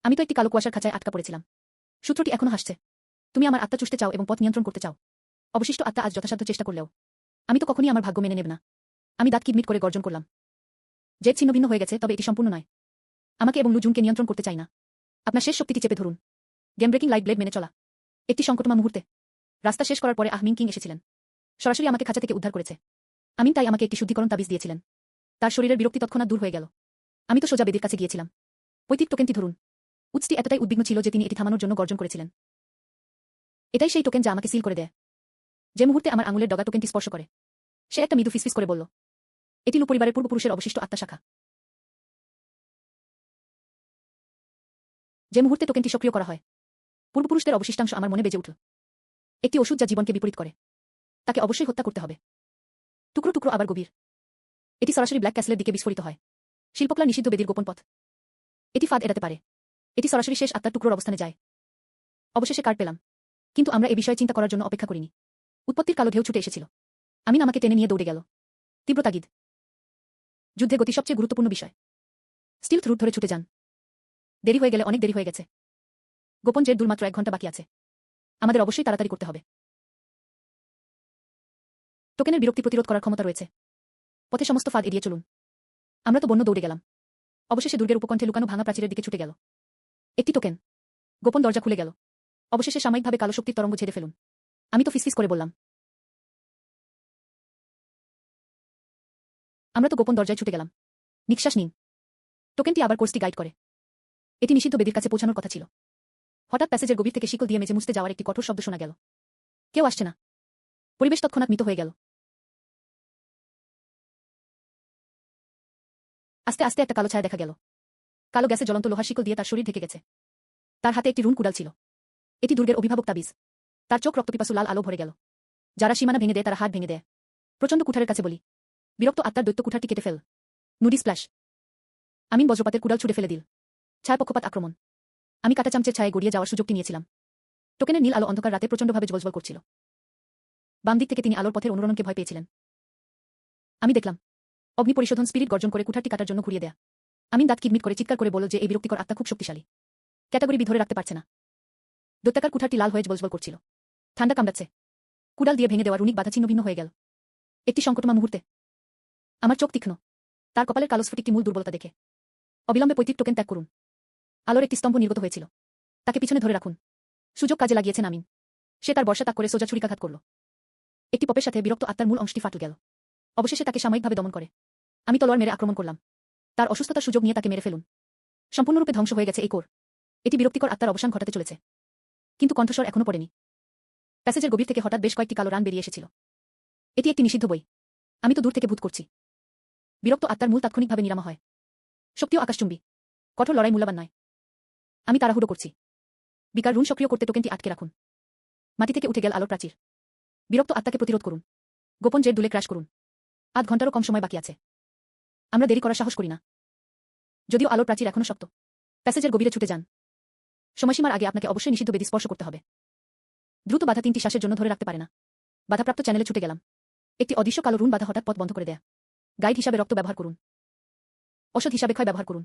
আমি তো একটি কালো কুয়াশার খাঁচায় আটকা পড়েছিলাম। সূত্রটি এখনো হাসছে। তুমি আমার আত্মা চুষতে চাও এবং পথ নিয়ন্ত্রণ করতে চাও। অবশিষ্ট আত্মা আজ যথাসাধ্য চেষ্টা করলেও আমি তো কখনই আমার ভাগ্য মেনে নেব না। আমি দাঁত কিটমিট করে গর্জন করলাম। জেদ ছিন্নভিন্ন হয়ে গেছে, তবে এটি সম্পূর্ণ নয়। আমাকে এবং লুজুনকে নিয়ন্ত্রণ করতে চাই না। আপনার শেষ শক্তিটি চেপে ধরুন। গেম ব্রেকিং লাইট ব্লেড মেনে চলা। একটি সংকটময় মুহূর্তে রাস্তা শেষ করার পরে আহমিং কিং এসেছিলেন। সরাসরি আমাকে খাঁচা থেকে উদ্ধার করেছে। আমিন তাই আমাকে একটি শুদ্ধিকরণ তাবিজ দিয়েছিলেন। তার শরীরের বিরক্তি তৎক্ষণাৎ দূর হয়ে গেল। আমি তো সোজা বেদির কাছে গিয়েছিলাম। পৈতৃক টোকেনটি ধরুন। উৎসটি এতটাই উদ্বিগ্ন ছিল যে তিনি এটি থামানোর জন্য গর্জন করেছিলেন। এটাই সেই টোকেন যা আমাকে সিল করে দেয়। যে মুহূর্তে আমার আঙুলের ডগা টোকেনটি স্পর্শ করে, সে একটা মৃদু ফিসফিস করে বলল, এটি লু পরিবারের পূর্বপুরুষের অবশিষ্ট আত্মা শাখা। যে মুহূর্তে টোকেনটি সক্রিয় করা হয়, পূর্বপুরুষদের অবশিষ্টাংশ আমার মনে বেজে উঠল। একটি ওষুধ যা জীবনকে বিপরীত করে। তাকে অবশ্যই হত্যা করতে হবে। টুকরো টুকরো আবার গভীর। এটি সরাসরি ব্ল্যাক ক্যাসেলের দিকে বিস্ফোরিত হয়। শিল্পকলা নিষিদ্ধ বেদির গোপন পথ। এটি ফাঁদ এড়াতে পারে। এটি সরাসরি শেষ আত্মার টুকরোর অবস্থানে যায়। অবশেষে কার্ড পেলাম। কিন্তু আমরা এ বিষয়ে চিন্তা করার জন্য অপেক্ষা করিনি। উৎপত্তির কালো ঢেউ ছুটে এসেছিল। আমিন আমাকে টেনে নিয়ে দৌড়ে গেল। তীব্র তাগিদ। যুদ্ধে গতি সবচেয়ে গুরুত্বপূর্ণ বিষয়। স্টিলথ রুট ধরে ছুটে যান। দেরি হয়ে গেলে অনেক দেরি হয়ে গেছে। গোপন জের দূর মাত্র 1 ঘন্টা বাকি আছে। আমাদের অবশ্যই তাড়াতাড়ি করতে হবে। টোকেনের বিরক্তি প্রতিরোধ করার ক্ষমতা রয়েছে। পথে সমস্ত ফাঁদ এড়িয়ে চলুন। আমরা তো বন্য দৌড়ে গেলাম। অবশেষে দুর্গের উপকণ্ঠে লুকানো ভাঙা প্রাচীরের দিকে ছুটে গেল। একটি টোকেন। গোপন দরজা খুলে গেল। অবশেষে সাময়িকভাবে কালো শক্তির তরঙ্গ ছেড়ে ফেলুন। আমি তো ফিসফিস করে বললাম। আমরা তো গোপন দরজায় ছুটে গেলাম। নিঃশ্বাস নিন। টোকেনটি আবার কোর্সটি গাইড করে। এটি নিষিদ্ধ বেদির কাছে পৌঁছানোর কথা ছিল। হঠাৎ প্যাসেজের গভীর থেকে শিকল দিয়ে মেঝে মুছতে যাওয়ার একটি কঠোর শব্দ শোনা গেল। কেউ আসছে না। পরিবেশ তৎক্ষণাৎ মৃত হয়ে গেল। আস্তে আস্তে একটা কালো ছায়া দেখা গেল। কালো গ্যাসে জ্বলন্ত লোহার শিকল দিয়ে তার শরীর ঢেকে গেছে। তার হাতে একটি রুন কুড়াল ছিল। এটি দুর্গের অভিভাবক তাবিজ। তার চোখ রক্তপিপাসু লাল আলো ভরে গেল। যারা সীমানা ভেঙে দেয় তারা হাত ভেঙে দেয়। প্রচণ্ড কুঠারের কাছে বলি, বিরক্ত আত্মার দৈত্য কুঠারটি কেটে ফেল। নুডি স্প্ল্যাশ। আমিন বজ্রপাতের কুড়াল ছুড়ে ফেলে দিল। ছায়া পক্ষপাত আক্রমণ। আমি কাটা চামচের ছায়ে গড়িয়ে যাওয়ার সুযোগটি নিয়েছিলাম। টোকেনের নীল আলো অন্ধকার রাতে প্রচণ্ডভাবে জ্বলজ্বল করছিল। বাম দিক থেকে তিনি আলোর পথের অনুরণনকে ভয় পেয়েছিলেন। আমি দেখলাম অগ্নি পরিশোধন স্পিরিট গর্জন করে কুঠারটি কাটার জন্য ঘুরিয়ে দেয়া। আমিন দাঁত কিটমিট করে চিৎকার করে বলল যে এই বিরক্তিকর আত্মা খুব শক্তিশালী। ক্যাটাগরি বি ধরে রাখতে পারছে না। দৈত্যাকার কুঠারটি লাল হয়ে জ্বলজ্বল করছিল। ঠান্ডা কামড়াচ্ছে। কুড়াল দিয়ে ভেঙে দেওয়া রুনিক বাধা ছিন্ন ভিন্ন হয়ে গেল। একটি সংকটময় মুহূর্তে আমার চোখ তীক্ষ্ণ। তার কপালের কালো স্ফটিকটি মূল দুর্বলতা দেখে। অবিলম্বে পৈতৃক টোকেন ত্যাগ করুন। আলোর একটি স্তম্ভ নির্গত হয়েছিল। তাকে পিছনে ধরে রাখুন। সুযোগ কাজে লাগিয়েছেন আমিন। সে তার বর্ষা তাক করে সোজা ছুরিকাঘাত করল। একটি পপের সাথে বিরক্ত আত্মার মূল অংশটি ফাটল গেল। অবশেষে তাকে সাময়িকভাবে দমন করে আমি তলোয়ার মেরে আক্রমণ করলাম। তার অসুস্থতার সুযোগ নিয়ে তাকে মেরে ফেলুন। সম্পূর্ণরূপে ধ্বংস হয়ে গেছে এই কোর। এটি বিরক্তিকর আত্মার অবসান ঘটাতে চলেছে। কিন্তু কণ্ঠস্বর এখনো পড়েনি। প্যাসেজের গভীর থেকে হঠাৎ বেশ কয়েকটি কালো রান বেরিয়ে এসেছিল। এটি একটি নিষিদ্ধ বই। আমি তো দূর থেকে ভূত করছি। বিরক্ত আত্মার মূল তাৎক্ষণিকভাবে নিরাময় হয়। শক্তিও আকাশচুম্বী। কঠোর লড়াই মূল্যবান নয়। আমি তাড়াহুড়ো করছি। বিকার রুন সক্রিয় করতে টোকেনটি আটকে রাখুন। মাটি থেকে উঠে গেল আলোর প্রাচীর। বিরক্ত আত্মাকে প্রতিরোধ করুন। গোপন জেট দুলে ক্র্যাশ করুন। আধ ঘন্টারও কম সময় বাকি আছে। আমরা দেরি করার সাহস করি না। যদিও আলোর প্রাচীর এখনো শক্ত। প্যাসেজের গভীরে ছুটে যান। সময়সীমার আগে আপনাকে অবশ্যই নিষিদ্ধ বেদি স্পর্শ করতে হবে। দ্রুত বাধা 3টি শ্বাসের জন্য ধরে রাখতে পারে না। বাধাপ্রাপ্ত চ্যানেলে ছুটে গেলাম। একটি অদৃশ্য কালো রুন বাধা হঠাৎ পথ বন্ধ করে দেয়া। গাইড হিসাবে রক্ত ব্যবহার করুন। ঔষধ হিসাবে ক্ষয় ব্যবহার করুন।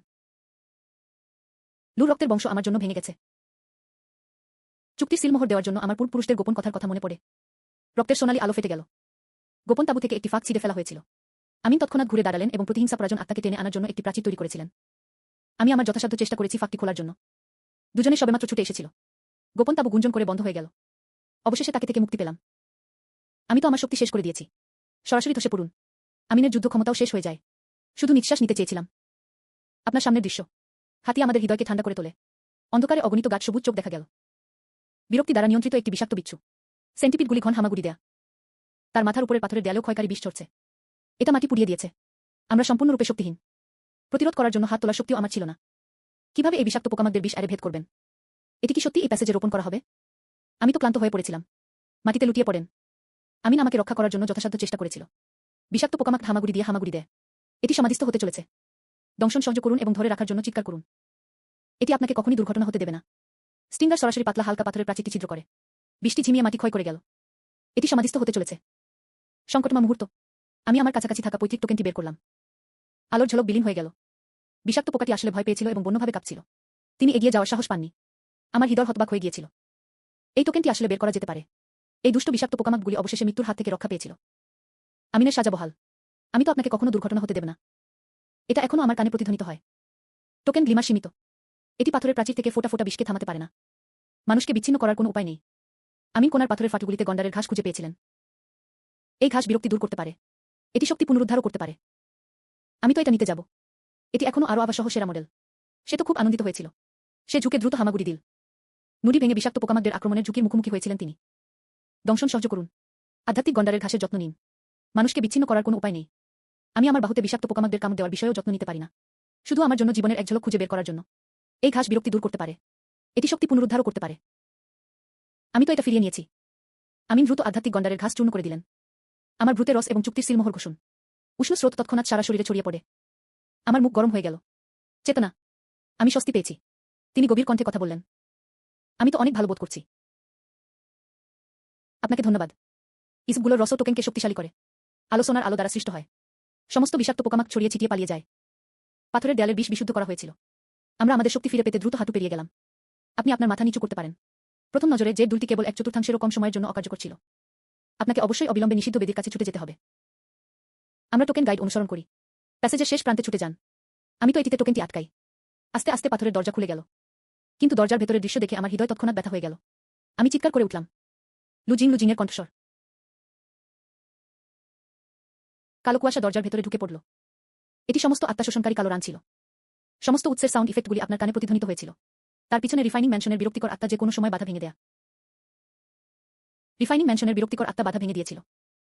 লুর রক্তের বংশ আমার জন্য ভেঙে গেছে। চুক্তির সিলমোহর দেওয়ার জন্য আমার পূর্বপুরুষদের গোপন কথার কথা মনে পড়ে। রক্তের সোনালী আলো ফেটে গেল। গোপন তাঁবু থেকে একটি ফাঁক ছিঁড়ে ফেলা হয়েছিল। আমিন তৎক্ষণাৎ ঘুরে দাঁড়ালেন এবং প্রতিহিংসা পরাজন আত্মাকে টেনে আনার জন্য একটি প্রাচীর তৈরি করেছিলেন। আমি আমার যথাসাধ্য চেষ্টা করেছি ফাঁকটি খোলার জন্য। দুজনে সবেমাত্র ছুটে এসেছিল। গোপন তাঁবু গুঞ্জন করে বন্ধ হয়ে গেল। অবশেষে তাকে থেকে মুক্তি পেলাম। আমি তো আমার শক্তি শেষ করে দিয়েছি। সরাসরি ধসে পড়ুন। আমিনের যুদ্ধ ক্ষমতাও শেষ হয়ে যায়। শুধু নিঃশ্বাস নিতে চেয়েছিলাম। আপনার সামনের দৃশ্য। হাতি আমাদের হৃদয়কে ঠান্ডা করে তোলে। অন্ধকারে অগণিত গাছ সবুজ চোখ দেখা গেল। বিরক্তি দ্বারা নিয়ন্ত্রিত একটি বিষাক্ত বিচ্ছু। সেন্টিপিড ঘন হামাগুড়ি দেয়া। তার মাথার উপরের পাথরের দেয়ালেও ক্ষয়কারী বিষ চড়ছে। এটা মাটি পুড়িয়ে দিয়েছে। আমরা সম্পূর্ণরূপে শক্তিহীন। প্রতিরোধ করার জন্য হাত তোলার শক্তিও আমার ছিল না। কিভাবে এই বিষাক্ত পোকামাকদের বিষ আরে ভেদ করবেন? এটি কি সত্যি এই প্যাসেজে রোপণ করা হবে? আমি তো ক্লান্ত হয়ে পড়েছিলাম। মাটিতে লুটিয়ে পড়েন। আমিন আমাকে রক্ষা করার জন্য যথাসাধ্য চেষ্টা করেছিল। বিষাক্ত পোকামাক হামাগুড়ি দিয়ে হামাগুড়ি দেয়। এটি সমাধিস্থ হতে চলেছে। দংশন সহ্য করুন এবং ধরে রাখার জন্য চিৎকার করুন। এটি আপনাকে কখনই দুর্ঘটনা হতে দেবে না। স্টিঙ্গার সরাসরি পাতলা হালকা পাথরের প্রাচীরটি ছিদ্র করে। বৃষ্টি ঝিমিয়ে মাটি ক্ষয় করে গেল। এটি সমাধিস্থ হতে চলেছে। সংকটময় মুহূর্ত। আমি আমার কাছাকাছি থাকা পৈতৃক টোকেনটি বের করলাম। আলোর ঝলক বিলীন হয়ে গেল। বিষাক্ত পোকাটি আসলে ভয় পেয়েছিল এবং বন্যভাবে কাঁপছিল। তিনি এগিয়ে যাওয়ার সাহস পাননি। আমার হৃদয় হতবাক হয়ে গিয়েছিল। এই টোকেনটি আসলে বের করা যেতে পারে। এই দুষ্ট বিষাক্ত পোকামাকগুলি অবশেষে মৃত্যুর হাত থেকে রক্ষা পেয়েছিল। আমিনের সাজা বহাল। আমি তো আপনাকে কখনো দুর্ঘটনা হতে দেব না। এটা এখনো আমার কানে প্রতিধ্বনিত হয়। টোকেন গ্লিমার সীমিত। এটি পাথরের প্রাচীর থেকে ফোটা ফোটা বিষকে থামাতে পারে না। মানুষকে বিচ্ছিন্ন করার কোনো উপায় নেই। আমিন কোনার পাথরের ফাটুগুলিতে গন্ডারের ঘাস খুঁজে পেয়েছিলেন। এই ঘাস বিরক্তি দূর করতে পারে। এটি শক্তি পুনরুদ্ধারও করতে পারে। আমি তো এটা নিতে যাব। এটি এখনো আরও আবাসহ সেরা মডেল। সে তো খুব আনন্দিত হয়েছিল। সে ঝুঁকে দ্রুত হামাগুড়ি দিল। নুড়ি ভেঙে বিষাক্ত পোকামাকদের আক্রমণের ঝুঁকির মুখোমুখি হয়েছিলেন তিনি। দংশন সহ্য করুন। আধ্যাত্মিক গন্ডারের ঘাসের যত্ন নিন। মানুষকে বিচ্ছিন্ন করার কোনো উপায় নেই। আমি আমার বাহুতে বিষাক্ত পোকামাকদের কামড় দেওয়ার বিষয়েও যত্ন নিতে পারি না। শুধু আমার জন্য জীবনের এক ঝলক খুঁজে বের করার জন্য। এই ঘাস বিরক্তি দূর করতে পারে। এটি শক্তি পুনরুদ্ধারও করতে পারে। আমি তো এটা ফিরিয়ে নিয়েছি। আমিন দ্রুত আধ্যাত্মিক গন্ডারের ঘাস চূর্ণ করে দিলেন। আমার ভ্রুতে রস এবং চুক্তির সিলমোহর ঘোষণ। উষ্ণ স্রোত তৎক্ষণাৎ সারা শরীরে ছড়িয়ে পড়ে। আমার মুখ গরম হয়ে গেল। চেতনা। আমি স্বস্তি পেয়েছি। তিনি গভীর কণ্ঠে কথা বললেন। আমি তো অনেক ভালো বোধ করছি। আপনাকে ধন্যবাদ। ইসবগুলোর রস টোকেনকে শক্তিশালী করে। আলোচনার আলো দ্বারা সৃষ্ট হয়। সমস্ত বিষাক্ত পোকামাক ছড়িয়ে ছিটিয়ে পালিয়ে যায়। পাথরের দেয়ালের বিষ বিশুদ্ধ করা হয়েছিল। আমরা আমাদের শক্তি ফিরে পেতে দ্রুত হাঁটু পেরিয়ে গেলাম। আপনি আপনার মাথা নিচু করতে পারেন। প্রথম নজরে যে দুলটি কেবল 1/4 কম সময়ের জন্য অকার্যকর ছিল। আপনাকে অবশ্যই অবিলম্বে নিষিদ্ধ বেদির কাছে ছুটে যেতে হবে। আমরা টোকেন গাইড অনুসরণ করি। প্যাসেজের শেষ প্রান্তে ছুটে যান। আমি তো এটিতে টোকেনটি আটকাই। আস্তে আস্তে পাথরের দরজা খুলে গেল। কিন্তু দরজার ভেতরের দৃশ্য দেখে আমার হৃদয় তৎক্ষণাৎ ব্যথা হয়ে গেল। আমি চিৎকার করে উঠলাম। লুজিংয়ের কণ্ঠস্বর। কালো কুয়াশা দরজার ভেতরে ঢুকে পড়ল। এটি সমস্ত আত্মাশোষণকারী কালো রান ছিল। সমস্ত উৎসের সাউন্ড ইফেক্টগুলি আপনার কানে প্রতিধ্বনিত হয়েছিল। তার পিছনে রিফাইনিং ম্যানশনের বিরক্তিকর আত্মা যে কোনো সময় বাধা ভেঙে দেয়া। রিফাইনিং ম্যানশনের বিরক্তিকর আত্মা বাধা ভেঙে দিয়েছিল।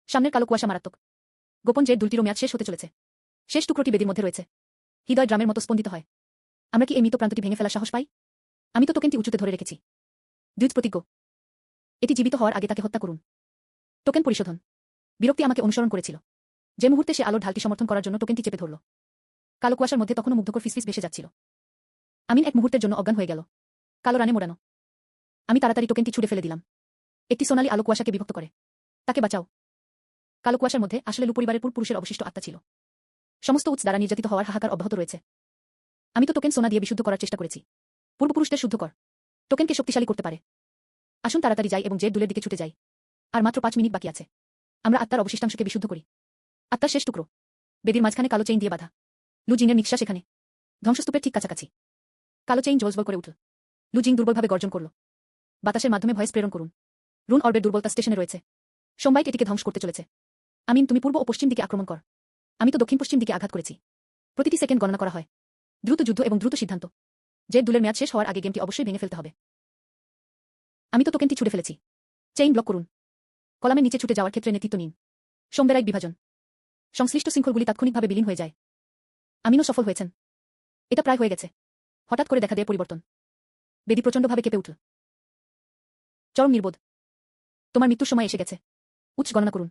সামনের কালো কুয়াশা মারাত্মক। গোপন জেট দুলটিরও মেয়াদ শেষ হতে চলেছে। শেষ টুকরোটি বেদির মধ্যে রয়েছে। হৃদয় ড্রামের মতো স্পন্দিত হয়। আমরা কি এই মৃত প্রান্তটি ভেঙে ফেলার সাহস পাই? আমি তো টোকেনটি উঁচুতে ধরে রেখেছি। দ্বিজ প্রতিজ্ঞ। এটি জীবিত হওয়ার আগে তাকে হত্যা করুন। টোকেন পরিশোধন। বিরক্তি আমাকে অনুসরণ করেছিল। যে মুহূর্তে সে আলোর ঢালটি সমর্থন করার জন্য টোকেনটি চেপে ধরল। কালো কুয়াশার মধ্যে তখনও মুগ্ধকর ফিসফিস ভেসে যাচ্ছিল। আমিন এক মুহূর্তের জন্য অজ্ঞান হয়ে গেল। কালো রানে মোড়ানো। আমি তাড়াতাড়ি টোকেনটি ছুড়ে ফেলে দিলাম। একটি সোনালী আলো কুয়াশাকে বিভক্ত করে। তাকে বাঁচাও। কালো কুয়াশার মধ্যে আসলে লু পরিবারের পুরুষের অবশিষ্ট আত্মা ছিল। সমস্ত উৎস দ্বারা নির্যাতিত হওয়ার হাহাকার অব্যাহত রয়েছে। আমি তো টোকেন সোনা দিয়ে বিশুদ্ধ করার চেষ্টা করেছি। পূর্বপুরুষদের শুদ্ধ কর। টোকেনকে শক্তিশালী করতে পারে। আসুন তাড়াতাড়ি যাই এবং জেড দুলের দিকে ছুটে যাই। আর মাত্র 5 মিনিট বাকি আছে। আমরা আত্মার অবশিষ্টাংশকে বিশুদ্ধ করি। আত্মার শেষ টুকরো। বেদির মাঝখানে কালো চেইন দিয়ে বাঁধা। লুজিংয়ের নিঃশ্বাস এখানে। ধ্বংসস্তূপের ঠিক কাছাকাছি। কালো চেইন জলজল করে উঠল। লুজিং দুর্বলভাবে গর্জন করল। বাতাসের মাধ্যমে ভয়েস প্রেরণ করুন। রুন অর্বের দুর্বলতা স্টেশনে রয়েছে। সোমবাইট এটিকে ধ্বংস করতে চলেছে। আমিন, তুমি পূর্ব ও পশ্চিম দিকে আক্রমণ কর। আমি তো দক্ষিণ পশ্চিম দিকে আঘাত করেছি। প্রতিটি সেকেন্ড গণনা করা হয়। দ্রুত যুদ্ধ এবং দ্রুত সিদ্ধান্ত। জেড দুলের মেয়াদ শেষ হওয়ার আগে গেমটি অবশ্যই ভেঙে ফেলতে হবে। আমি তো টোকেনটি ছুড়ে ফেলেছি। চেইন ব্লক করুন। কলামের নিচে ছুটে যাওয়ার ক্ষেত্রে নেতৃত্ব নিন। সোমবেরাইট বিভাজন। সংশ্লিষ্ট শৃঙ্খলগুলি তাৎক্ষণিকভাবে বিলীন হয়ে যায়। আমিনও সফল হয়েছেন। এটা প্রায় হয়ে গেছে। হঠাৎ করে দেখা দেয় পরিবর্তন। বেদি প্রচণ্ডভাবে কেঁপে উঠল। চরম নির্বোধ। তোমার মৃত্যুর সময় এসে গেছে। উচ্চ গণনা করুন।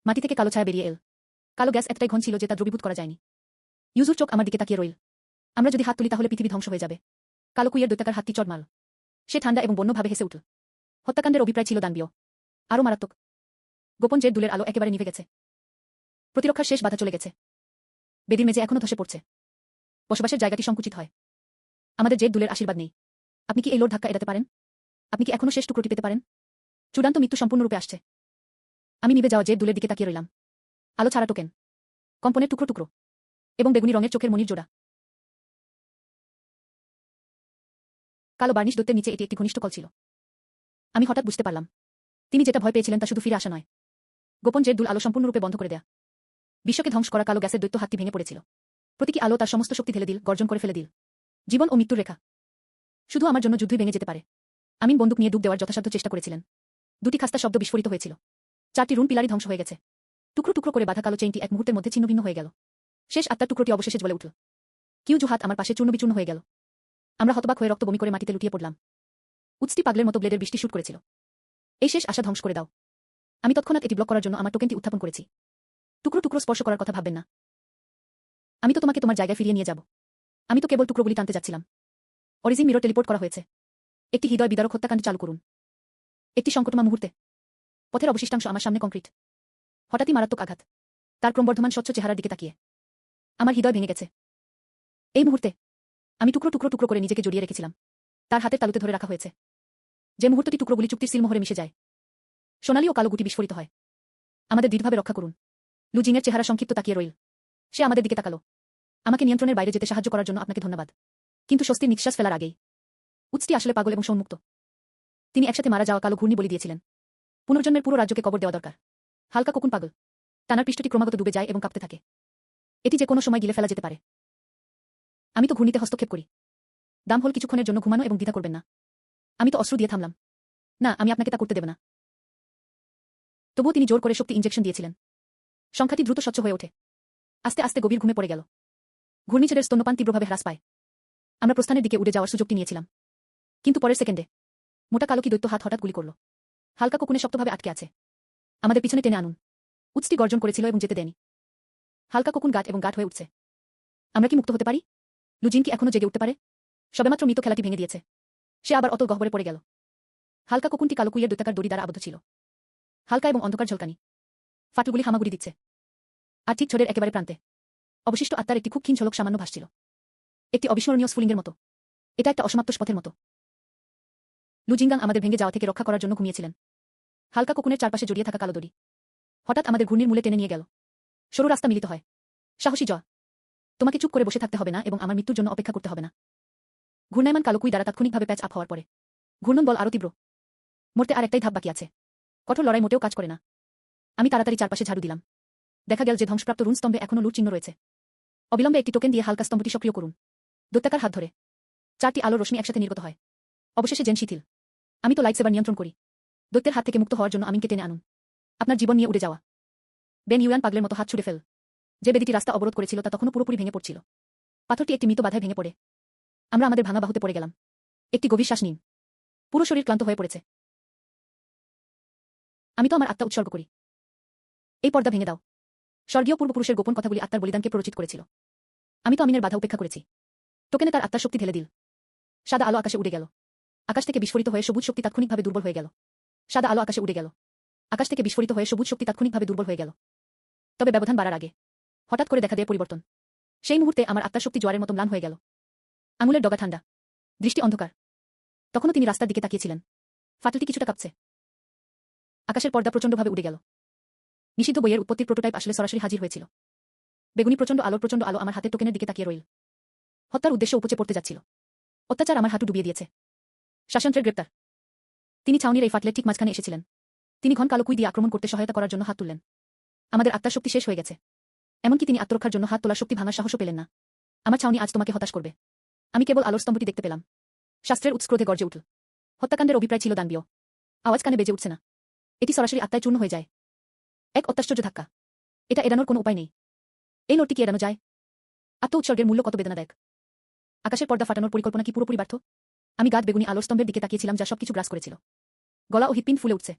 মাটি থেকে কালো ছায়া বেরিয়ে এল। কালো গ্যাস এতটাই ঘন ছিল যে তা দ্রবীভূত করা যায়নি। ইউজুর চোখ আমার দিকে তাকিয়ে রইল। আমরা যদি হাত তুলি তাহলে পৃথিবী ধ্বংস হয়ে যাবে। কালো কুইয়ের দৈত্যাকার হাতটি চড় মারল। সে ঠান্ডা এবং বন্যভাবে হেসে উঠল। হত্যাকাণ্ডের অভিপ্রায় ছিল দানবীয়। আরও মারাত্মক। গোপন জেড দুলের আলো একেবারে নিভে গেছে। প্রতিরক্ষার শেষ বাধা চলে গেছে। বেদির মেঝে এখনো ধসে পড়ছে। বসবাসের জায়গাটি সংকুচিত হয়। আমাদের জেড দুলের আশীর্বাদ নেই। আপনি কি এই লোড ধাক্কা এড়াতে পারেন? আপনি কি এখনো শেষ টুকরোটি পেতে পারেন? চূড়ান্ত মৃত্যু সম্পূর্ণরূপে আসছে। আমি নিভে যাওয়া জেড দুলের দিকে তাকিয়ে রইলাম। আলো ছাড়া টোকেন। কম্পনের টুকরো টুকরো। এবং বেগুনি রঙের চোখের মনির জোড়া। কালো বার্নিশ দৈত্যের নিচে এটি একটি ঘনিষ্ঠ কল ছিল। আমি হঠাৎ বুঝতে পারলাম। তিনি যেটা ভয় পেয়েছিলেন তা শুধু ফিরে আসা নয়। গোপন জেড দুল আলো সম্পূর্ণরূপে বন্ধ করে দেয়া। বিশ্বকে ধ্বংস করা কালো গ্যাসের দৈত্য হাতটি ভেঙে পড়েছিল। প্রতীকী আলো তার সমস্ত শক্তি ঢেলে দিল, গর্জন করে ফেলে দিল। জীবন ও মৃত্যুর রেখা। শুধু আমার জন্য যুদ্ধই ভেঙে যেতে পারে। আমিন বন্দুক নিয়ে ডুব দেওয়ার যথাসাধ্য চেষ্টা করেছিলেন। দুটি খাস্তা শব্দ বিস্ফোরিত হয়েছিল। 4টি রুন পিলারই ধ্বংস হয়ে গেছে। টুকরো টুকরো করে বাঁধা কালো চেইনটি এক মুহূর্তের মধ্যে ছিন্নভিন্ন হয়ে গেল। শেষ আত্মার টুকরোটি অবশেষে জ্বলে উঠল। কিউজু হাত আমার পাশে চূর্ণবিচূর্ণ হয়ে গেল। আমরা হতবাক হয়ে রক্ত বমি করে মাটিতে লুটিয়ে পড়লাম। উৎসটি পাগলের মতো ব্লেডের বৃষ্টি শুট করেছিল। এই শেষ আশা ধ্বংস করে দাও। আমি তৎক্ষণাৎ এটি ব্লক করার জন্য আমার টোকেনটি উত্থাপন করেছি। টুকরো টুকরো স্পর্শ করার কথা ভাববেন না। আমি তো তোমাকে তোমার জায়গায় ফিরিয়ে নিয়ে যাব। আমি তো কেবল টুকরোগুলি টানতে যাচ্ছিলাম। অরিজিন মিরর টেলিপোর্ট করা হয়েছে। একটি হৃদয় বিদারক হত্যাকাণ্ড চালু করুন। একটি সংকটময় মুহূর্তে। পথের অবশিষ্টাংশ আমার সামনে কংক্রিট। হঠাৎই মারাত্মক আঘাত। তার ক্রমবর্ধমান স্বচ্ছ চেহারার দিকে তাকিয়ে আমার হৃদয় ভেঙে গেছে। এই মুহূর্তে আমি টুকরো টুকরো টুকরো করে নিজেকে জড়িয়ে রেখেছিলাম। তার হাতের তালুতে ধরে রাখা হয়েছে। যে মুহূর্তটি টুকরোগুলি চুক্তির সিলমোহরে মিশে যায়, সোনালি ও কালো গুটি বিস্ফোরিত হয়। আমাদের দৃঢ়ভাবে রক্ষা করুন। লু জিংয়ের চেহারা সংক্ষিপ্ত তাকিয়ে রইল। সে আমাদের দিকে তাকালো। আমাকে নিয়ন্ত্রণের বাইরে যেতে সাহায্য করার জন্য আপনাকে ধন্যবাদ। কিন্তু স্বস্তির নিঃশ্বাস ফেলার আগেই উৎসটি আসলে পাগল এবং সংমুক্ত। তিনি একসাথে মারা যাওয়া কালো ঘূর্ণি বলি দিয়েছিলেন। পুনর্জন্মের পুরো রাজ্যকে কবর দেওয়া দরকার। হালকা কোকুন পাগল। টানার পৃষ্ঠটি ক্রমাগত ডুবে যায় এবং কাঁপতে থাকে। এটি যে কোনো সময় গিলে ফেলা যেতে পারে। আমি তো ঘূর্ণিতে হস্তক্ষেপ করি। দাম হল কিছুক্ষণের জন্য ঘুমানো এবং দ্বিধা করবেন না। আমি তো অস্ত্র দিয়ে থামলাম। না, আমি আপনাকে তা করতে দেব না। তবুও তিনি জোর করে শক্তি ইনজেকশন দিয়েছিলেন। সংখ্যাটি দ্রুত স্বচ্ছ হয়ে ওঠে। আস্তে আস্তে গভীর ঘুমে পড়ে গেল। ঘূর্ণিঝড়ের স্তন্যপান তীব্রভাবে হ্রাস পায়। আমরা প্রস্থানের দিকে উড়ে যাওয়ার সুযোগটি নিয়েছিলাম। কিন্তু পরের সেকেন্ডে মোটা কালো কি দৈত্য হাত হঠাৎ গুলি করল। হালকা কোকুনে শক্তভাবে আটকে আছে। আমাদের পিছনে টেনে আনুন। উৎসটি গর্জন করেছিল এবং যেতে দেয়নি। হালকা কোকুন গাঢ় এবং গাঢ় হয়ে উঠছে। আমরা কি মুক্ত হতে পারি? লু জিং কি এখনো জেগে উঠতে পারে? সবেমাত্র মৃত খেলাটি ভেঙে দিয়েছে। সে আবার অত গহ্বরে পড়ে গেল। হালকা কোকুনটি কালো কুইয়ের দৈত্যাকার দড়ি দ্বারা আবদ্ধ ছিল। হালকা এবং অন্ধকার ঝলকানি। ফাটলগুলি হামাগুড়ি দিচ্ছে। আর ঠিক ঝড়ের একেবারে প্রান্তে অবশিষ্ট আত্মার একটি খুব ক্ষীণ ঝলক সামান্য ভাসছিল। একটি অবিস্মরণীয় স্ফুলিঙ্গের মতো। এটা একটা অসমাপ্ত পথের মতো। লু জিংগাং আমাদের ভেঙে যাওয়া থেকে রক্ষা করার জন্য ঘুমিয়েছিলেন। হালকা কোকুনের চারপাশে জড়িয়ে থাকা কালো দড়ি হঠাৎ আমাদের ঘূর্ণির মূলে টেনে নিয়ে গেল। সরু রাস্তা মিলিত হয়। সাহসী জ, তোমাকে চুপ করে বসে থাকতে হবে না এবং আমার মৃত্যুর জন্য অপেক্ষা করতে হবে না। ঘূর্ণায়মান কালো কুই দ্বারা তাৎক্ষণিকভাবে প্যাচ আপ হওয়ার পরে ঘূর্ণন বল আরও তীব্র। মরতে আর একটাই ধাপ বাকি আছে। কঠোর লড়াই মোটেও কাজ করে না। আমি তাড়াতাড়ি চারপাশে ঝাড়ু দিলাম। দেখা গেল যে ধ্বংসপ্রাপ্ত রুন স্তম্ভে এখনও লুট চিহ্ন রয়েছে। অবিলম্বে একটি টোকেন দিয়ে হালকা স্তম্ভটি সক্রিয় করুন। দৈত্যাকার হাত ধরে 4টি আলো রশ্মি একসাথে নির্গত হয়। অবশেষে জেন শিথিল। আমি তো লাইটসেভার নিয়ন্ত্রণ করি। দৈত্যের হাত থেকে মুক্ত হওয়ার জন্য আমিনকে টেনে আনুন। আপনার জীবন নিয়ে উড়ে যাওয়া। বেন ইউয়ান পাগলের মতো হাত ছুড়ে ফেল। যে বেদিটি রাস্তা অবরোধ করেছিল তা তখনও পুরোপুরি ভেঙে পড়ছিল। পাথরটি একটি মৃত বাধায় ভেঙে পড়ে। আমরা আমাদের ভাঙা বাহুতে পড়ে গেলাম। একটি গভীর শ্বাস নিন। পুরো শরীর ক্লান্ত হয়ে পড়েছে। আমি তো আমার আত্মা উৎসর্গ করি। এই পর্দা ভেঙে দাও। স্বর্গীয় পূর্বপুরুষের গোপন কথাগুলি আত্মার বলিদানকে প্ররোচিত করেছিল। আমি তো আমিনের বাধা উপেক্ষা করেছি। টোকেনে তার আত্মার শক্তি ঢেলে দিল। সাদা আলো আকাশে উড়ে গেল। আকাশ থেকে বিস্ফোরিত হয়ে সবুজ শক্তি তাৎক্ষণিকভাবে দুর্বল হয়ে গেল। সাদা আলো আকাশে উড়ে গেল। আকাশ থেকে বিস্ফোরিত হয়ে সবুজ শক্তি তাৎক্ষণিকভাবে দুর্বল হয়ে গেল। তবে ব্যবধান বাড়ার আগে হঠাৎ করে দেখা দেয় পরিবর্তন। সেই মুহূর্তে আমার আত্মার শক্তি জোয়ারের মতো ম্লান হয়ে গেল। আঙুলের ডগা ঠান্ডা, দৃষ্টি অন্ধকার। তখনও তিনি রাস্তার দিকে তাকিয়েছিলেন। ফাটলটি কিছুটা কাঁপছে। আকাশের পর্দা প্রচণ্ডভাবে উড়ে গেল। নিষিদ্ধ বইয়ের উৎপত্তির প্রোটোটাইপ আসলে সরাসরি হাজির হয়েছিল। বেগুনি প্রচণ্ড আলো আমার হাতের টোকেনের দিকে তাকিয়ে রইল। হত্যার উদ্দেশ্য উপচে পড়তে যাচ্ছিল। অত্যাচার আমার হাঁটু ডুবিয়ে দিয়েছে। শাসনত্রের গ্রেপ্তার। তিনি ছাউনির এই ফাটলের ঠিক মাঝখানে এসেছিলেন। তিনি ঘন কালো কুই দিয়ে আক্রমণ করতে সহায়তা করার জন্য হাত তুললেন। আমাদের আত্মার শক্তি শেষ হয়ে গেছে। এমনকি তিনি আত্মরক্ষার জন্য হাত তোলার শক্তি ভাঙার সাহসও পেলেন না। আমার ছাউনি আজ তোমাকে হতাশ করবে। আমি কেবল আলোর স্তম্ভটি দেখতে পেলাম। শাস্ত্রের উৎস্ক্রোধে গর্জে উঠল। হত্যাকাণ্ডের অভিপ্রায় ছিল দানবীয়। আওয়াজ কানে বেজে উঠছে না। এটি সরাসরি আত্মায় চূর্ণ হয়ে যায়। এক অত্যাশ্চর্য ধাক্কা। এটা এড়ানোর কোনো উপায় নেই। এই নোটটি কি এড়ানো যায়? আত্ম উৎসর্গের মূল্য কত বেদনাদায়ক। আকাশের পর্দা ফাটানোর পরিকল্পনা কি পুরোপুরি ব্যর্থ? আমি গাঢ় বেগুনি আলোর স্তম্ভের দিকে তাকিয়েছিলাম যা সবকিছু গ্রাস করেছিল। গলা ও হৃৎপিণ্ড ফুলে উঠছে।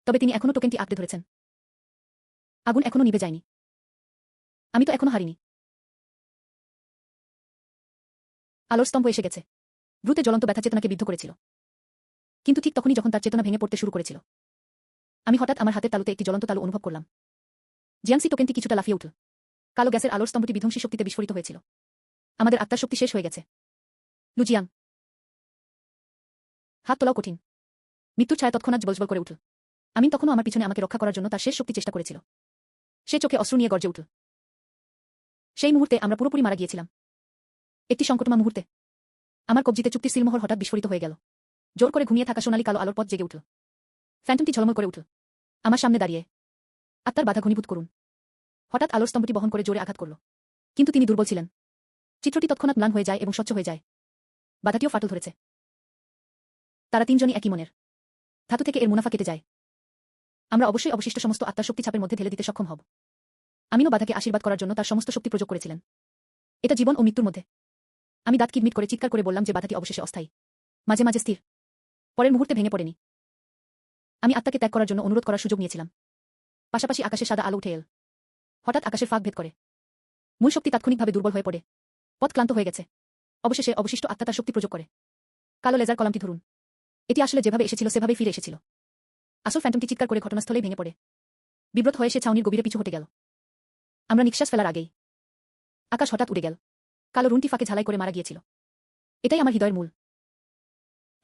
তবে তিনি এখনও টোকেনটি আঁকড়ে ধরেছেন। আগুন এখনও নিভে যায়নি। আমি তো এখনও হারিনি। আলোর স্তম্ভ এসে গেছে। দ্রুত জ্বলন্ত ব্যথা চেতনাকে বিদ্ধ করেছিল। কিন্তু ঠিক তখনই যখন তার চেতনা ভেঙে পড়তে শুরু করেছিল, আমি হঠাৎ আমার হাতের তালুতে একটি জ্বলন্ত তালু অনুভব করলাম। জিয়াংসি টোকেনটি কিছুটা লাফিয়ে উঠল। কালো গ্যাসের আলোর স্তম্ভটি বিধ্বংসী শক্তিতে বিস্ফোরিত হয়েছিল। আমাদের আত্মার শক্তি শেষ হয়ে গেছে। লুজিয়াং। হাত তোলাও কঠিন। মৃত্যুর ছায়া তৎক্ষণাৎ জ্বলজ্বল করে উঠল। আমি তখনও আমার পিছনে আমাকে রক্ষা করার জন্য তার শেষ শক্তি চেষ্টা করেছিল। সে চোখে অশ্রু নিয়ে গর্জে উঠল। সেই মুহূর্তে আমরা পুরোপুরি মারা গিয়েছিলাম। একটি সংকটময় মুহূর্তে আমার কবজিতে চুক্তির সিলমোহর হঠাৎ বিস্ফোরিত হয়ে গেল। জোর করে ঘুমিয়ে থাকা সোনালী কালো আলোর পথ জেগে উঠল। ফ্যান্টমটি ঝলমল করে উঠল। আমার সামনে দাঁড়িয়ে। আত্মার বাধা ঘনীভূত করুন। হঠাৎ আলোর স্তম্ভটি বহন করে জোরে আঘাত করল। কিন্তু তিনি দুর্বল ছিলেন। চিত্রটি তৎক্ষণাৎ ম্লান হয়ে যায় এবং স্বচ্ছ হয়ে যায়। বাধাটিও ফাটল ধরেছে। তারা তিনজনই একই মনের। ধাতু থেকে এর মুনাফা কেটে যায়। আমরা অবশ্যই অবশিষ্ট সমস্ত আত্মার শক্তি ছাপের মধ্যে ঢেলে দিতে সক্ষম হব। আমিনও বাধাকে আশীর্বাদ করার জন্য তার সমস্ত শক্তি প্রয়োগ করেছিলেন। এটা জীবন ও মৃত্যুর মধ্যে। আমি দাঁত কিটমিট করে চিৎকার করে বললাম যে বাধাটি অবশেষে অস্থায়ী, মাঝে মাঝে স্থির। পরের মুহূর্তে ভেঙে পড়েনি। আমি আত্মাকে ত্যাগ করার জন্য অনুরোধ করার সুযোগ নিয়েছিলাম। পাশাপাশি আকাশে সাদা আলো উঠে এল। হঠাৎ আকাশের ফাঁক ভেদ করে। মূল শক্তি তাৎক্ষণিকভাবে দুর্বল হয়ে পড়ে। পথ ক্লান্ত হয়ে গেছে। অবশেষে অবশিষ্ট আত্মা তার শক্তি প্রয়োগ করে। কালো লেজার কলামটি ধরুন। এটি আসলে যেভাবে এসেছিল সেভাবেই ফিরে এসেছিল। আসল ফ্যান্টমটি চিৎকার করে ঘটনাস্থলেই ভেঙে পড়ে। বিব্রত হয়ে সে ছাউনির গভীরে পিছু হটে গেল। আমরা নিঃশ্বাস ফেলার আগেই আকাশ হঠাৎ উড়ে গেল। কালো রুনটি ফাঁকে ঝালাই করে মারা গিয়েছিল। এটাই আমার হৃদয়ের মূল।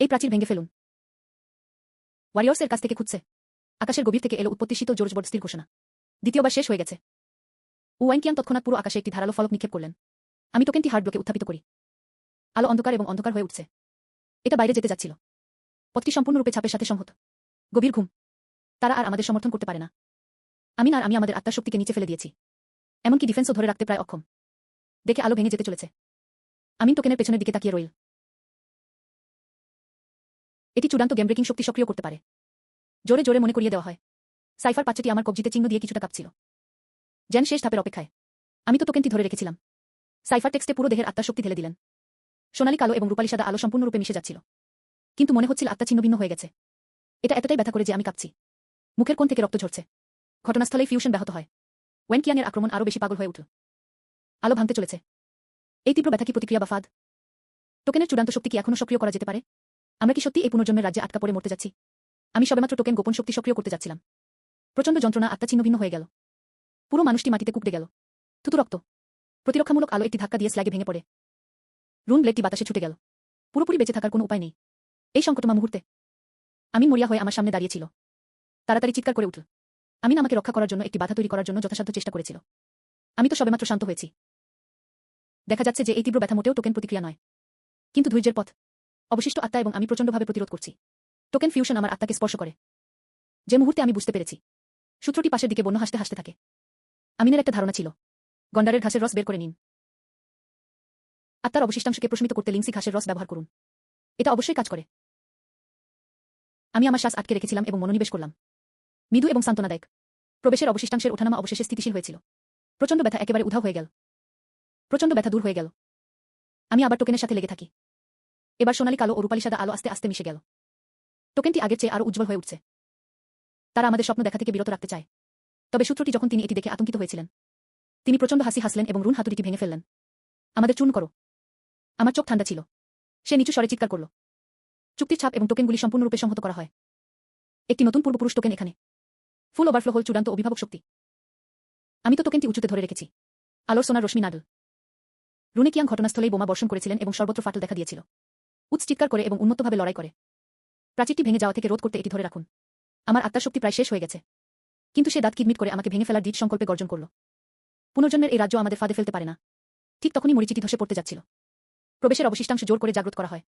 এই প্রাচীর ভেঙে ফেলুন। ওয়ারিয়র্সের কাছ থেকে খুঁজছে। আকাশের গভীর থেকে এলো উৎপত্তি শীতল জোর জবরদস্তির ঘোষণা। দ্বিতীয়বার শেষ হয়ে গেছে। ওয়াইনকিয়ান তৎক্ষণাৎ পুরো আকাশে একটি ধারালো ফলক নিক্ষেপ করলেন। আমি টোকেনটি হার্ড ব্লকে উত্থাপিত করি। আলো অন্ধকার এবং অন্ধকার হয়ে উঠছে। এটা বাইরে যেতে যাচ্ছিল। পথটি সম্পূর্ণরূপে ছাপের সাথে সংহত। গভীর ঘুম। তারা আর আমাদের সমর্থন করতে পারে না। আমি আমাদের আত্মার শক্তিকে নিচে ফেলে দিয়েছি। এমনকি ডিফেন্সও ধরে রাখতে প্রায় অক্ষম। দেখে আলো ভেঙে যেতে চলেছে। আমিন টোকেনের পেছনের দিকে তাকিয়ে রইল। এটি চূড়ান্ত গেম ব্রেকিং শক্তি সক্রিয় করতে পারে। জোরে জোরে মনে করিয়ে দেওয়া হয়। সাইফার বাচ্চাটি আমার কবজিতে চিহ্ন দিয়ে কিছুটা কাঁপছিল। জেন শেষ ধাপের অপেক্ষায়। আমি তো টোকেনটি ধরে রেখেছিলাম। সাইফার টেক্সটে পুরো দেহের আত্মার শক্তি ঢেলে দিলেন। সোনালী কালো এবং রূপালী সাদা আলো সম্পূর্ণরূপে মিশে যাচ্ছিল। কিন্তু মনে হচ্ছিল আত্মা ছিন্নভিন্ন হয়ে গেছে। এটা এতটাই ব্যথা করে যে আমি কাঁপছি। মুখের কোণ থেকে রক্ত ঝরছে। ঘটনাস্থলেই ফিউশন ব্যাহত হয়। ওয়েনকিয়াংয়ের আক্রমণ আরও বেশি পাগল হয়ে উঠল। আলো ভাঙতে চলেছে। এই তীব্র ব্যথা কি প্রতিক্রিয়া বা ফাঁদ? টোকেনের চূড়ান্ত শক্তি কি এখনও সক্রিয় করা যেতে পারে? আমরা কি সত্যি এই পুনর্জন্মের রাজ্যে আটকা পড়ে মরতে যাচ্ছি? আমি সবেমাত্র টোকেন গোপন শক্তি সক্রিয় করতে যাচ্ছিলাম। প্রচণ্ড যন্ত্রণা আত্মা ছিন্নভিন্ন হয়ে গেল। পুরো মানুষটি মাটিতে কুকড়ে গেল। থুতু রক্ত। প্রতিরক্ষামূলক আলো একটি ধাক্কা দিয়ে স্ল্যাগে ভেঙে পড়ে। রুন ব্লেডটি বাতাসে ছুটে গেল। পুরোপুরি বেঁচে থাকার কোনো উপায় নেই। এই সংকটময় মুহূর্তে আমিন মরিয়া হয়ে আমার সামনে দাঁড়িয়েছিল। তাড়াতাড়ি চিৎকার করে উঠল। আমিন আমাকে রক্ষা করার জন্য একটি বাধা তৈরি করার জন্য যথাসাধ্য চেষ্টা করেছিল। আমি তো সবেমাত্র শান্ত হয়েছি। দেখা যাচ্ছে যে এই তীব্র ব্যথা মোটেও টোকেন প্রতিক্রিয়া নয়, কিন্তু ধৈর্যের পথ। অবশিষ্ট আত্মা এবং আমি প্রচণ্ডভাবে প্রতিরোধ করছি। টোকেন ফিউশন আমার আত্মাকে স্পর্শ করে। যে মুহূর্তে আমি বুঝতে পেরেছি, সূত্রটি পাশের দিকে বন্য হাসতে হাসতে থাকে। আমিনের একটা ধারণা ছিল, গন্ডারের ঘাসের রস বের করে নিন। আত্মার অবশিষ্টাংশকে প্রশমিত করতে লিংসি ঘাসের রস ব্যবহার করুন। এটা অবশ্যই কাজ করে। আমি আমার শ্বাস আটকে রেখেছিলাম এবং মনোনিবেশ করলাম। মৃদু এবং সান্ত্বনাদায়ক। প্রবেশের অবশিষ্টাংশের ওঠানামা অবশেষে স্থিতিশীল হয়েছিল। প্রচণ্ড ব্যথা একেবারে উধাও হয়ে গেল। প্রচণ্ড ব্যথা দূর হয়ে গেল। আমি আবার টোকেনের সাথে লেগে থাকি। এবার সোনালী কালো ও রূপালী সাদা আলো আস্তে আস্তে মিশে গেল। টোকেনটি আগের চেয়ে আরও উজ্জ্বল হয়ে উঠছে। তারা আমাদের স্বপ্ন দেখা থেকে বিরত রাখতে চায়। তবে সূত্রটি যখন তিনি এটি দেখে আতঙ্কিত হয়েছিলেন, তিনি প্রচণ্ড হাসি হাসলেন এবং রুন হাতুড়িটি ভেঙে ফেললেন। আমাদের চূর্ণ করো। আমার চোখ ঠান্ডা ছিল। সে নিচু স্বরে চিৎকার করল। চুক্তির ছাপ এবং টোকেনগুলি সম্পূর্ণরূপে সংহত করা হয়। একটি নতুন পূর্বপুরুষ টোকেন এখানে। ফুল ওভারফ্লো হল চূড়ান্ত অভিভাবক শক্তি। আমি তো টোকেনটি উঁচুতে ধরে রেখেছি। আলোর সোনার রশ্মি নাডল। রুনে কিয়াং ঘটনাস্থলেই বোমা বর্ষণ করেছিলেন এবং সর্বত্র ফাটল দেখা দিয়েছিল। উচ্চ চিৎকার করে এবং উন্মত্তভাবে লড়াই করে। প্রাচীরটি ভেঙে যাওয়া থেকে রোধ করতে এটি ধরে রাখুন। আমার আত্মার শক্তি প্রায় শেষ হয়ে গেছে। কিন্তু সে দাঁত কিটমিট করে আমাকে ভেঙে ফেলার দৃঢ় সংকল্পে গর্জন করল। পুনর্জন্মের এই রাজ্য আমাদের ফাঁদে ফেলতে পারে না। ঠিক তখনই মরিচিটি ধসে পড়তে যাচ্ছিল। প্রবেশের অবশিষ্টাংশ জোর করে জাগ্রত করা হয়।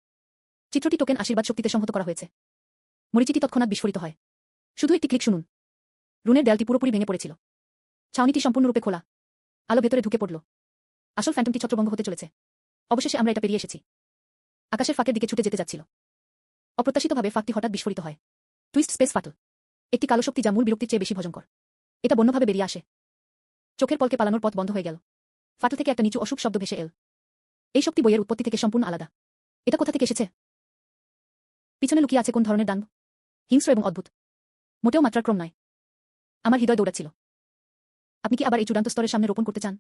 চিত্রটি টোকেন আশীর্বাদ শক্তিতে সংহত করা হয়েছে। মরিচিটি তৎক্ষণাৎ বিস্ফোরিত হয়। শুধু একটি ক্লিক শুনুন। রুনের দেয়ালটি পুরোপুরি ভেঙে পড়েছিল। ছাউনিটি সম্পূর্ণরূপে খোলা। আলো ভেতরে ঢুকে পড়ল। আসল ফ্যান্টমটি ছত্রভঙ্গ হতে চলেছে। অবশেষে আমরা এটা পেরিয়ে এসেছি। আকাশের ফাঁকের দিকে ছুটে যেতে যাচ্ছিল। অপ্রত্যাশিতভাবে ফাঁকটি হঠাৎ বিস্ফোরিত হয়। টুইস্ট স্পেস ফাটল। একটি কালো শক্তি যা মূল বিরক্তির চেয়ে বেশি ভয়ঙ্কর। এটা বন্যভাবে বেরিয়ে আসে। চোখের পলকে পালানোর পথ বন্ধ হয়ে গেল। ফাটল থেকে একটা নিচু অসুখ শব্দ ভেসে এল। এই শক্তি বইয়ের উৎপত্তি থেকে সম্পূর্ণ আলাদা। এটা কোথা থেকে এসেছে? পিছনে লুকিয়ে আছে কোন ধরনের দানব? হিংস্র এবং অদ্ভুত। মোটেও মাত্রার ক্রম নয়। আমার হৃদয় দৌড়াচ্ছিল। আপনি কি আবার এই চূড়ান্ত স্তরের সামনে রোপণ করতে চান?